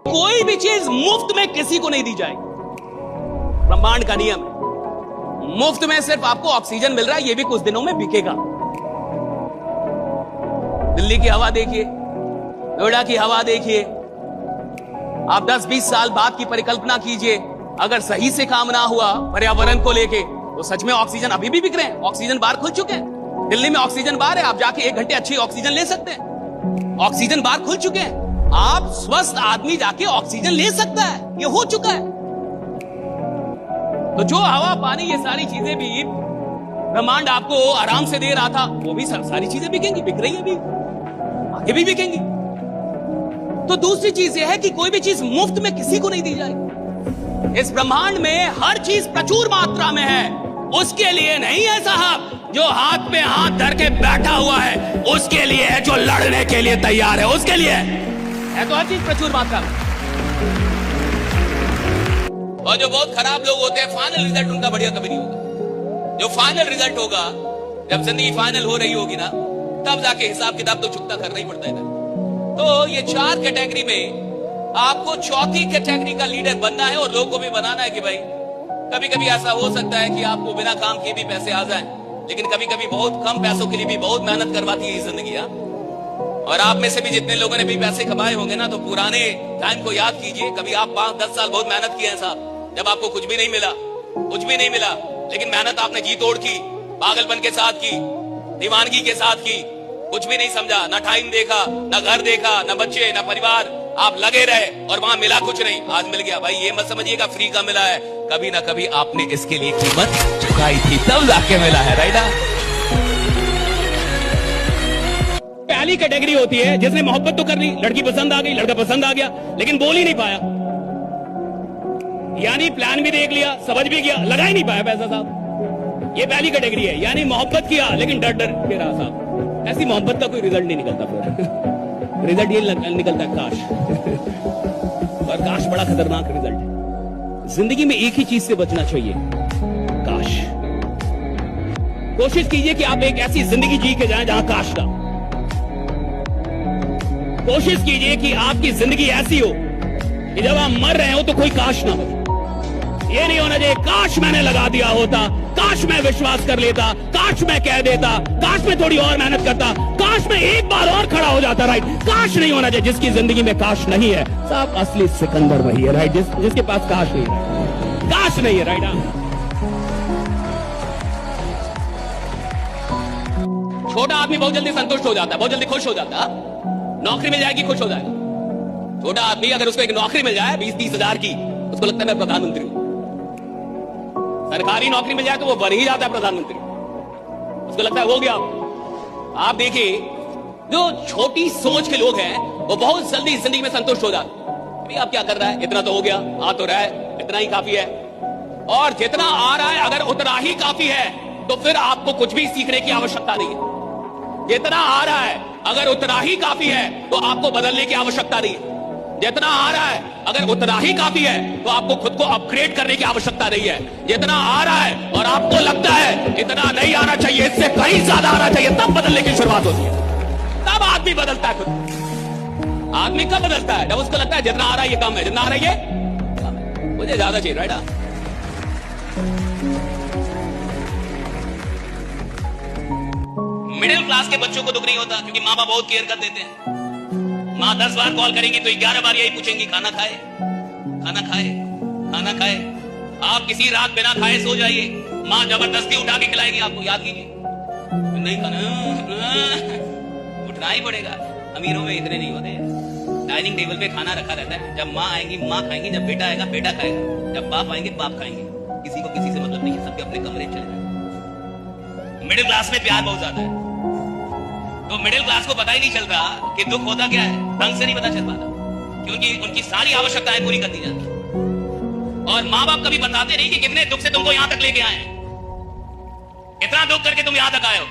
कोई भी चीज मुफ्त में किसी को नहीं दी जाएगी। ब्रह्मांड का नियम है, मुफ्त में सिर्फ आपको ऑक्सीजन मिल रहा है, ये भी कुछ दिनों में बिकेगा। दिल्ली की हवा देखिए, नोएडा की हवा देखिए, आप 10-20 साल बाद की परिकल्पना कीजिए, अगर सही से काम ना हुआ पर्यावरण को लेके तो सच में ऑक्सीजन अभी भी बिक रहे हैं। ऑक्सीजन बार खुल चुके हैं, दिल्ली में ऑक्सीजन बार है, आप जाके 1 घंटे अच्छी ऑक्सीजन ले सकते हैं। ऑक्सीजन बार खुल चुके हैं, आप स्वस्थ आदमी जाके ऑक्सीजन ले सकता है, ये हो चुका है। तो जो हवा पानी ये सारी चीजें भी ब्रह्मांड आपको आराम से दे रहा था, वो भी सारी चीजें बिकेंगी, बिक रही है भी, आगे भी बिकेंगी। तो दूसरी चीज ये है कि कोई भी चीज मुफ्त में किसी को नहीं दी जाएगी। इस ब्रह्मांड में हर चीज प्रचुर मात्रा में है, उसके लिए नहीं है साहब जो हाथ पे हाथ धर के बैठा हुआ है, उसके लिए है जो लड़ने के लिए तैयार है, उसके लिए है तो हर चीज प्रचुर मात्रा में। और जो बहुत खराब लोग होते हैं, फाइनल रिजल्ट उनका बढ़िया कभी नहीं होगा। जो फाइनल रिजल्ट होगा, जब जिंदगी फाइनल हो रही होगी ना, तब जाके हिसाब किताब तो चुकता करना ही पड़ता है। तो ये 4 कैटेगरी में आपको चौथी कैटेगरी का लीडर बनना है और लोगों को भी बनाना है कि भाई कभी कभी ऐसा हो सकता है कि आपको बिना काम किए भी पैसे आ जाएं, लेकिन कभी कभी बहुत कम पैसों के लिए भी बहुत मेहनत करवाती है जिंदगी। और आप में से भी जितने लोगों ने भी पैसे कमाए होंगे ना, तो पुराने टाइम को याद कीजिए। कभी आप 5-10 साल बहुत मेहनत किए हैं साहब, जब आपको कुछ भी नहीं मिला, कुछ भी नहीं मिला, लेकिन मेहनत आपने जी तोड़ की, पागलपन के साथ की, दीवानगी के साथ की, कुछ भी नहीं समझा, ना टाइम देखा, ना घर देखा, ना बच्चे, ना परिवार, आप लगे रहे और वहां मिला कुछ नहीं। आज मिल गया भाई, ये मत समझिएगा फ्री का मिला है, कभी ना कभी आपने इसके लिए कीमत चुकाई थी, तब जाके मिला है, राइट। पहली कैटेगरी होती है जिसने मोहब्बत तो कर ली, लड़की पसंद आ गई, लड़का पसंद आ गया, लेकिन बोल ही नहीं पाया, यानी प्लान भी देख लिया, समझ भी गया, लगा ही नहीं पाया पैसा साहब। ये पहली कैटेगरी है, यानी मोहब्बत किया लेकिन डर डर के रहा साहब। ऐसी मोहब्बत का कोई रिजल्ट नहीं निकलता फिर। रिजल्ट ये निकलता है काश। और काश बड़ा खतरनाक रिजल्ट है। जिंदगी में एक ही चीज से बचना चाहिए, काश। कोशिश कीजिए कि आप एक ऐसी जिंदगी जी के जाएं जहां काश ना। कोशिश कीजिए कि आपकी जिंदगी ऐसी हो कि जब आप मर रहे हो तो कोई काश ना बचे। ये नहीं होना चाहिए काश मैंने लगा दिया होता, काश मैं विश्वास कर लेता, काश मैं कह देता, काश मैं थोड़ी और मेहनत करता, काश मैं एक बार और खड़ा हो जाता, राइट। काश नहीं होना चाहिए। जिसकी जिंदगी में काश नहीं है साहब, असली सिकंदर वही है, राइट। जिसके पास काश नहीं है, काश नहीं है, राइट। छोटा आदमी बहुत जल्दी संतुष्ट हो जाता है, बहुत जल्दी खुश हो जाता है। नौकरी मिल जाएगी, खुश हो जाएगा। छोटा आदमी अगर उसको एक नौकरी मिल जाए 20-30 हजार की, उसको लगता है मैं प्रधानमंत्री हूं। सरकारी नौकरी मिल जाए तो वो बन ही जाता है प्रधानमंत्री, उसको लगता है हो गया। आप देखिए, जो छोटी सोच के लोग हैं वो बहुत जल्दी जिंदगी में संतुष्ट हो जाते हैं। अभी आप क्या कर रहा है, इतना तो हो गया, आ तो रहा है, इतना ही काफी है। और जितना आ रहा है अगर उतना ही काफी है तो फिर आपको कुछ भी सीखने की आवश्यकता नहीं है। जितना आ रहा है अगर उतना ही काफी है तो आपको बदलने की आवश्यकता नहीं है। जितना आ रहा है अगर उतना ही काफी है तो आपको खुद को अपग्रेड करने की आवश्यकता नहीं है। जितना आ रहा है और आपको लगता है इतना नहीं आना चाहिए, इससे कहीं ज्यादा आना चाहिए, तब बदलने की शुरुआत होती है। तब आदमी बदलता है खुद। आदमी कब बदलता है? जब उसको लगता है जितना आ रहा है ये कम है, जितना आ रहा है ये कम है, मुझे ज्यादा चाहिए, राइट। मिडिल क्लास के बच्चों को दुख नहीं होता क्योंकि माँ बाप बहुत केयर कर देते हैं। माँ 10 बार कॉल करेंगी तो 11 बार यही पूछेंगी, खाना खाए, खाना खाए, खाना खाए। आप किसी रात बिना खाए सो जाइए, माँ जबरदस्ती उठा के खिलाएगी आपको, याद कीजिए। नहीं खाना, उठना ही पड़ेगा। अमीरों में इतने नहीं होते। डाइनिंग टेबल पे खाना रखा रहता है, जब माँ आएंगी माँ खाएंगी, जब बेटा आएगा बेटा खाएगा, जब बाप आएंगे बाप खाएंगे। किसी को किसी से मतलब नहीं है, सबके अपने कमरे चले जाएंगे। मिडिल क्लास में प्यार बहुत ज्यादा है, तो मिडिल क्लास को पता ही नहीं चलता कि दुख होता क्या है, ढंग से नहीं पता चल पाता, क्योंकि उनकी सारी आवश्यकताएं पूरी कर दी जाती। और माँ बाप कभी बताते नहीं कि कितने दुख से तुमको यहां तक लेके आए हैं, इतना दुख करके तुम यहां तक आए हो,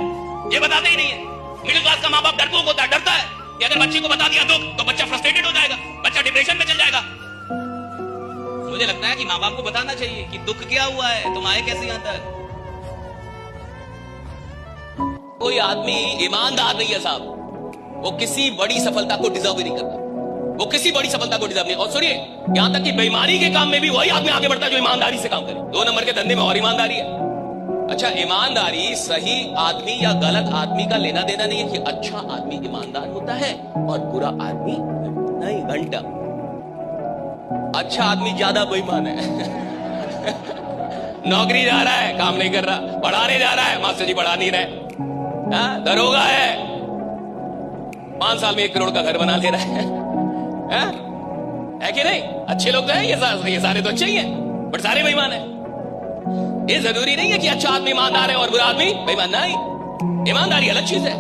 ये बताते ही नहीं है। मिडिल क्लास का माँ बाप डरपोक होता है, डरता है कि अगर बच्चे को बता दिया दुख तो बच्चा फ्रस्ट्रेटेड हो जाएगा, बच्चा डिप्रेशन में चल जाएगा। मुझे लगता है कि माँ बाप को बताना चाहिए कि दुख क्या हुआ है, तुम आए कैसे यहां तक। कोई आदमी ईमानदार नहीं है साहब, वो किसी बड़ी सफलता को डिजर्व ही नहीं करता। वो किसी बड़ी सफलता को डिजर्व नहीं। और सुनिए, यहां तक कि बेईमानी के काम में भी वही आदमी आगे बढ़ता है जो ईमानदारी से काम करे। 2 नंबर के धंधे में और ईमानदारी है। अच्छा, ईमानदारी सही आदमी या गलत आदमी का लेना देना नहीं है कि अच्छा आदमी ईमानदार होता है और बुरा आदमी नहीं, घंटा। अच्छा आदमी ज्यादा बेईमान है। नौकरी जा रहा है, काम नहीं कर रहा, पढ़ाने जा रहा है, मास्टर जी पढ़ा नहीं रहे, दरोगा है, 5 साल में 1 करोड़ का घर बना ले रहा है कि नहीं? अच्छे लोग तो हैं, ये सारे तो अच्छे ही हैं, बट सारे बेईमान हैं। ये जरूरी नहीं है कि अच्छा आदमी ईमानदार है और बुरा आदमी बेईमान। नहीं, ईमानदारी अलग चीज है।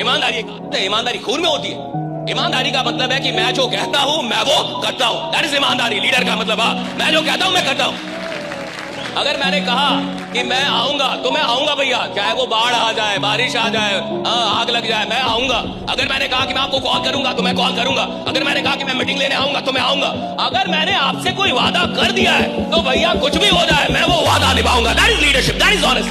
ईमानदारी खून में होती है। ईमानदारी का मतलब है कि मैं जो कहता हूं मैं वो करता हूं। दैट इज ईमानदारी। लीडर का मतलब मैं जो कहता हूं मैं करता हूं। अगर मैंने कहा कि मैं आऊंगा तो मैं आऊंगा भैया, चाहे वो बाढ़ आ जाए, बारिश आ जाए, आग लग जाए, मैं आऊंगा। अगर मैंने कहा कि मैं आपको कॉल करूंगा तो मैं कॉल करूंगा। अगर मैंने कहा कि मैं मीटिंग लेने आऊंगा तो मैं आऊंगा। अगर मैंने आपसे कोई वादा कर दिया है तो भैया कुछ भी हो जाए मैं वो वादा निभाऊंगा। That is leadership, that is honest.